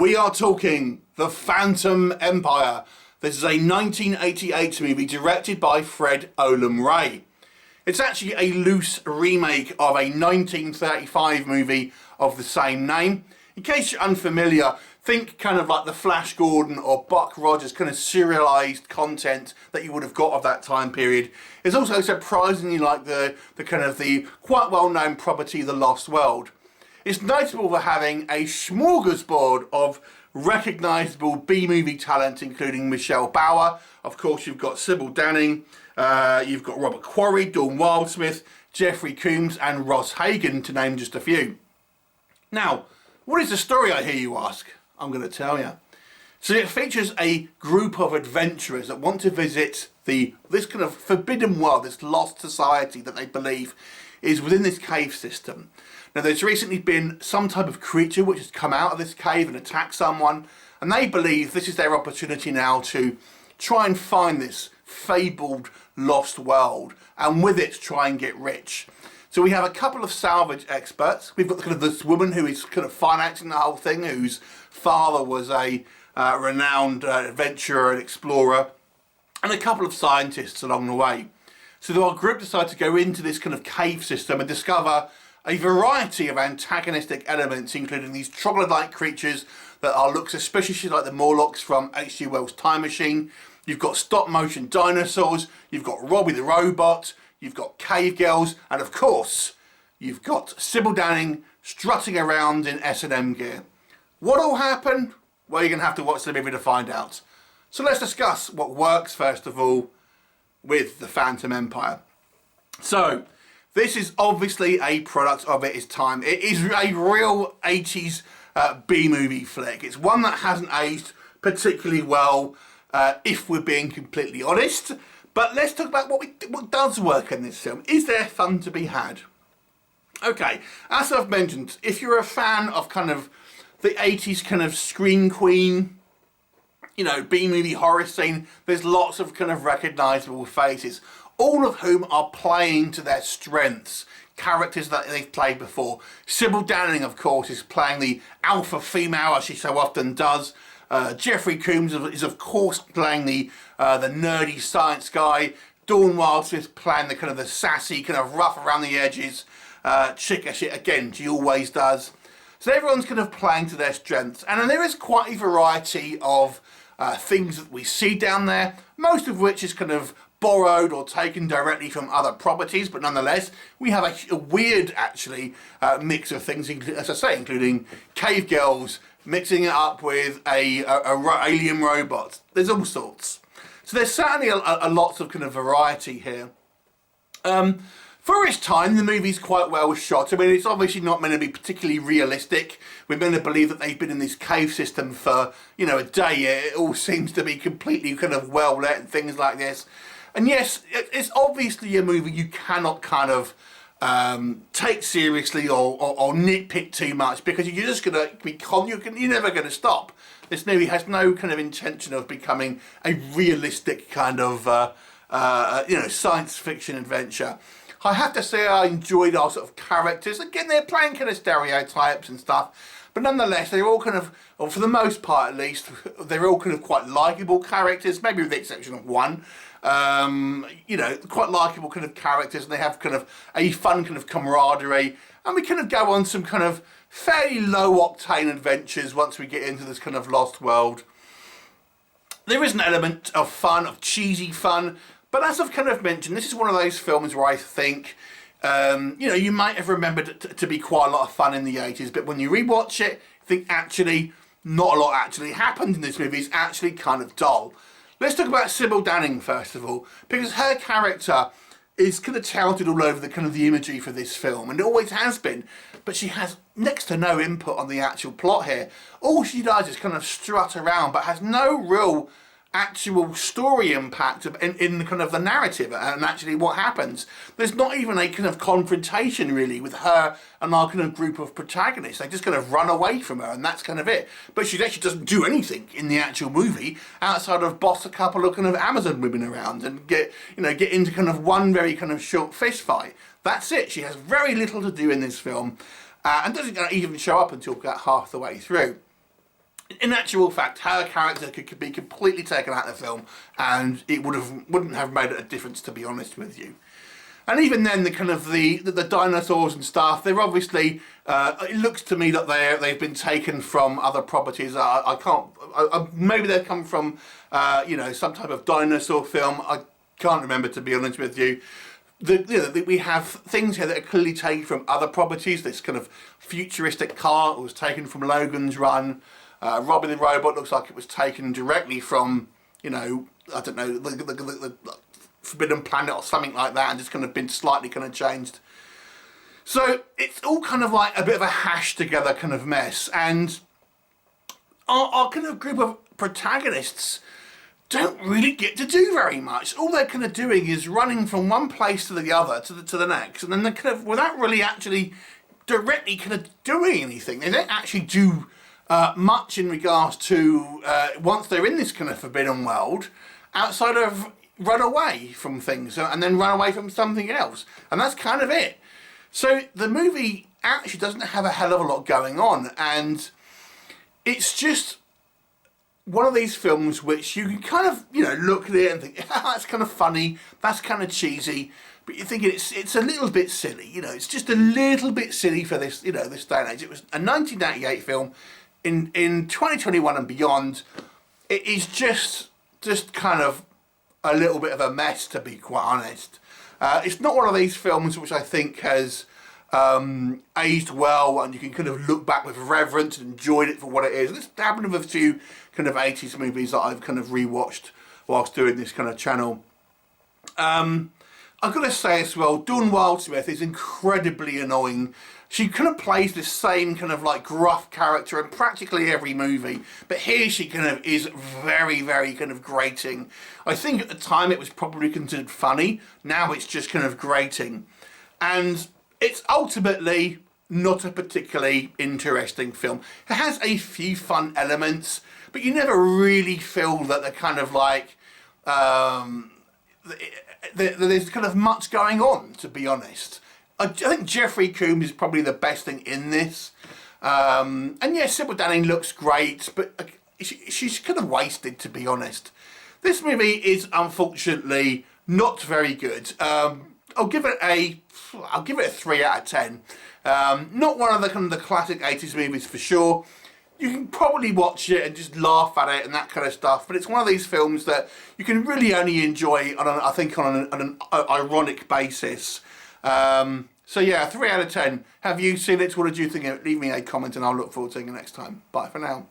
We are talking The Phantom Empire. This is a 1988 movie directed by Fred Olen Ray. It's actually a loose remake of a 1935 movie of the same name. In case you're unfamiliar, think kind of like the Flash Gordon or Buck Rogers kind of serialized content that you would have got of that time period. It's also surprisingly like the quite well-known property The Lost World. It's notable for having a smorgasbord of recognisable B-movie talent, including Michelle Bauer. Of course, you've got Sybil Danning, you've got Robert Quarry, Dawn Wildsmith, Jeffrey Combs and Ross Hagen, to name just a few. Now, what is the story, I hear you ask? I'm going to tell you. So it features a group of adventurers that want to visit this kind of forbidden world, this lost society that they believe is within this cave system. Now, there's recently been some type of creature which has come out of this cave and attacked someone, and they believe this is their opportunity now to try and find this fabled lost world, and with it try and get rich. So we have a couple of salvage experts. We've got kind of this woman who is kind of financing the whole thing, whose father was a renowned adventurer and explorer, and a couple of scientists along the way. So our group decided to go into this kind of cave system and discover a variety of antagonistic elements, including these troglodyte creatures that look suspiciously like the Morlocks from H.G. Wells' Time Machine. You've got stop-motion dinosaurs, you've got Robbie the Robot, you've got cave girls, and of course, you've got Sybil Danning strutting around in S&M gear. What all happened? Well, you're going to have to watch the movie to find out. So let's discuss what works, first of all, with The Phantom Empire. So, this is obviously a product of its time. It is a real 80s B-movie flick. It's one that hasn't aged particularly well, if we're being completely honest. But let's talk about what does work in this film. Is there fun to be had? Okay, as I've mentioned, if you're a fan of kind of the 80s kind of screen queen, you know, B-movie horror scene, there's lots of kind of recognisable faces, all of whom are playing to their strengths, characters that they've played before. Sybil Danning, of course, is playing the alpha female, as she so often does. Jeffrey Combs is, of course, playing the nerdy science guy. Dawn Wildsmith playing the kind of the sassy, kind of rough around the edges chick as shit. Again, she always does. So everyone's kind of playing to their strengths. And then there is quite a variety of things that we see down there, most of which is kind of borrowed or taken directly from other properties, but nonetheless we have a weird actually mix of things, as I say, including cave girls, mixing it up with alien robots. There's all sorts. So there's certainly a lots of kind of variety here. For its time, the movie's quite well shot. I mean, it's obviously not meant to be particularly realistic. We're meant to believe that they've been in this cave system for, you know, a day. It all seems to be completely kind of well lit and things like this. And yes, it's obviously a movie you cannot kind of take seriously or nitpick too much, because you're just going to be you're never going to stop. This movie has no kind of intention of becoming a realistic kind of you know, science fiction adventure. I have to say I enjoyed our sort of characters. Again, they're playing kind of stereotypes and stuff, but nonetheless, they're all kind of, or for the most part at least, they're all kind of quite likeable characters, maybe with the exception of one. You know, quite likeable kind of characters, and they have kind of a fun kind of camaraderie, and we kind of go on some kind of fairly low octane adventures once we get into this kind of lost world. There is an element of fun, of cheesy fun, but as I've kind of mentioned, this is one of those films where I think, you know, you might have remembered it to be quite a lot of fun in the 80s, but when you rewatch it, you think actually not a lot actually happened in this movie. It's actually kind of dull. Let's talk about Sybil Danning first of all, because her character is kind of touted all over the kind of the imagery for this film, and it always has been, but she has next to no input on the actual plot here. All she does is kind of strut around, but has no real actual story impact in the kind of the narrative and actually what happens. There's not even a kind of confrontation really with her and our kind of group of protagonists. They just kind of run away from her, and that's kind of it. But she actually doesn't do anything in the actual movie outside of boss a couple of kind of Amazon women around and get into kind of one very kind of short fist fight. That's it. She has very little to do in this film, and doesn't even show up until about half the way through. in actual fact, her character could be completely taken out of the film, and it wouldn't have made a difference, to be honest with you. And even then, the kind of the dinosaurs and stuff, they're obviously, it looks to me that they've been taken from other properties. I can't, maybe they've come from, you know, some type of dinosaur film. I can't remember, to be honest with you. We have things here that are clearly taken from other properties. This kind of futuristic car was taken from Logan's Run. Robbie the Robot looks like it was taken directly from, you know, I don't know, the Forbidden Planet or something like that, and just kind of been slightly kind of changed. So it's all kind of like a bit of a hashed together kind of mess, and our kind of group of protagonists don't really get to do very much. All they're kind of doing is running from one place to the other, to the next, and then they're kind of, without really actually directly kind of doing anything. They don't actually do much in regards to, once they're in this kind of forbidden world, outside of run away from things and then run away from something else. And that's kind of it. So the movie actually doesn't have a hell of a lot going on, and it's just one of these films which you can kind of, you know, look at it and think, oh, that's kind of funny, that's kind of cheesy, but you think it's a little bit silly, you know, it's just a little bit silly for this, you know, this day and age. It was a 1998 film. In 2021 and beyond, it is just kind of a little bit of a mess, to be quite honest. It's not one of these films which I think has aged well, and you can kind of look back with reverence and enjoyed it for what it is. And it's happened with a few kind of 80s movies that I've kind of rewatched whilst doing this kind of channel. I've got to say as well, Dawn Wildsmith is incredibly annoying. She kind of plays the same kind of like gruff character in practically every movie, but here she kind of is very, very kind of grating. I think at the time it was probably considered funny, now it's just kind of grating. And it's ultimately not a particularly interesting film. It has a few fun elements, but you never really feel that they're kind of like, there's kind of much going on, to be honest. I think Jeffrey Combs is probably the best thing in this. And yeah, Sybil Denning looks great, but she's kind of wasted, to be honest. This movie is unfortunately not very good. I'll give it a 3 out of 10. Not one of the kind of the classic 80s movies for sure. You can probably watch it and just laugh at it and that kind of stuff, but it's one of these films that you can really only enjoy on an ironic basis. So yeah, 3 out of 10. Have you seen it? What did you think of it? Leave me a comment and I'll look forward to seeing you next time. Bye for now.